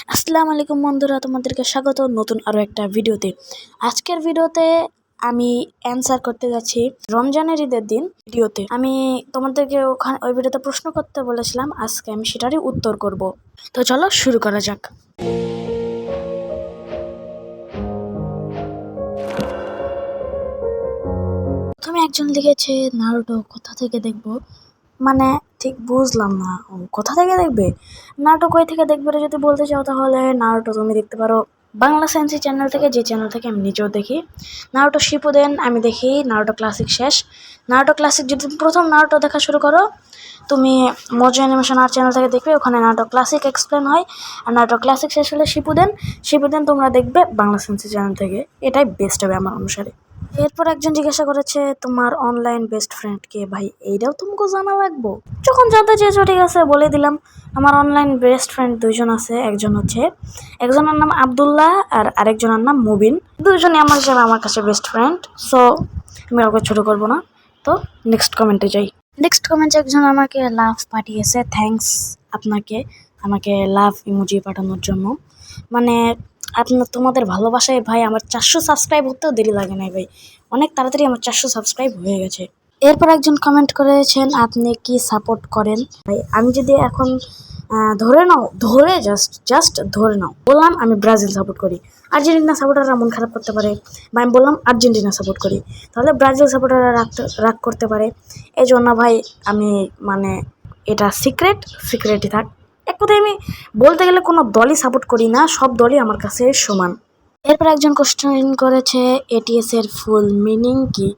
আসসালামু আলাইকুম বন্ধুরা, তোমাদেরকে স্বাগত নতুন আরো একটা ভিডিওতে। আজকের ভিডিওতে আমি অ্যান্সার করতে যাচ্ছি রমজানের ঈদের দিন ভিডিওতে। আমি তোমাদেরকে ওই ভিডিওতে প্রশ্ন করতে বলেছিলাম, আজকে আমি সেটারই উত্তর করব। তো চলো শুরু করা যাক। প্রথমে একজন লিখেছে নারুটো কোথা থেকে দেখবো, মানে ঠিক বুঝলাম না, কোথা থেকে দেখবে? নারুটো কই থেকে দেখবে যদি বলতে চাও, তাহলে নারুটো তুমি দেখতে পারো বাংলা সেন্সি চ্যানেল থেকে, যে চ্যানেল থেকে আমি নিজেও দেখি। নারুটো শিপুদেন আমি দেখি, নারুটো ক্লাসিক শেষ। নারুটো ক্লাসিক যদি প্রথম নারুটো দেখা শুরু করো, তুমি মজা অ্যানিমেশন আর চ্যানেল থেকে দেখবে, ওখানে নারুটো ক্লাসিক এক্সপ্লেন হয়। আর নারুটো ক্লাসিক শেষ হলে শিপুদেন তোমরা দেখবে বাংলা সেন্সি চ্যানেল থেকে। এটাই বেস্ট হবে আমার অনুসারে। এরপর একজন জিজ্ঞাসা করেছে তোমার অনলাইন বেস্ট ফ্রেন্ড কে? ভাই এইটাও তোমাকে জানা লাগবো? যখন জানতে চেয়েছো ঠিক আছে বলে দিলাম। আমার অনলাইন বেস্ট ফ্রেন্ড দুইজন আছে। একজনের নাম আবদুল্লাহ আর আরেকজনের নাম মুবিন। দুইজনই আমার কাছে বেস্ট ফ্রেন্ড। সো আমি কাউকে ছোট করবো না। তো নেক্সট কমেন্টে যাই। নেক্সট কমেন্টে একজন আমাকে লাভ পাঠিয়েছে। থ্যাঙ্কস আপনাকে আমাকে লাভ ইমোজি পাঠানোর জন্য। মানে তোমাদের ভালোবাসায় ভাই আমার 400 সাবস্ক্রাইব হতেও দেরি লাগে নাই ভাই, অনেক তাড়াতাড়ি আমার 400 সাবস্ক্রাইব হয়ে গেছে। এরপর একজন কমেন্ট করেছেন আপনি কি সাপোর্ট করেন? ভাই আমি যদি এখন জাস্ট ধরে নাও বললাম আমি ব্রাজিল সাপোর্ট করি, আর্জেন্টিনা সাপোর্টাররা মন খারাপ করতে পারে, বা আমি বললাম আর্জেন্টিনা সাপোর্ট করি, তাহলে ব্রাজিল সাপোর্টাররা রাগ করতে পারে। এই জন্য ভাই আমি এটা সিক্রেটই থাক। এক কথায় আমি বলতে গেলে কোনো দলই সাপোর্ট করি না, সব দলই আমার কাছে সমান। এরপর একজন কোশ্চেন করেছে এটিএস এর ফুল মিনিং কি?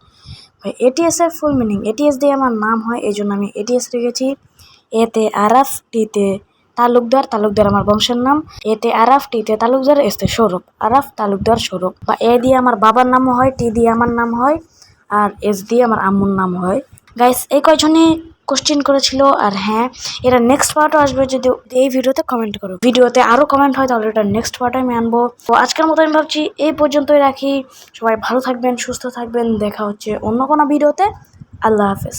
ভাই এটিএস এর ফুল মিনিং, এটিএস দিয়ে আমার নাম হয়, এই জন্য আমি এটিএস রেখেছি। এতে আরাফ, টিতে তালুকদার আমার বংশের নাম। এতে আরাফ, টিতে তালুকদার, এসতে সৌরভ, আরাফ তালুকদার সৌরভ। বা এ দিয়ে আমার বাবার নাম হয়, টি দিয়ে আমার নাম হয়, আর এস দিয়ে আমার আম্মুর নাম হয়। গাইস এই কয়জনই কোশ্চেন করেছিল। আর হ্যাঁ, এরা নেক্সট পার্টও আসবে যদি এই ভিডিওতে কমেন্ট করো। ভিডিওতে আরো কমেন্ট হয় তাহলে এটা নেক্সট পার্টে আমি আনবো। তো আজকের মতো আমি ভাবছি এই পর্যন্তই রাখি। সবাই ভালো থাকবেন, সুস্থ থাকবেন, দেখা হচ্ছে অন্য কোনো ভিডিওতে। আল্লাহ হাফেজ।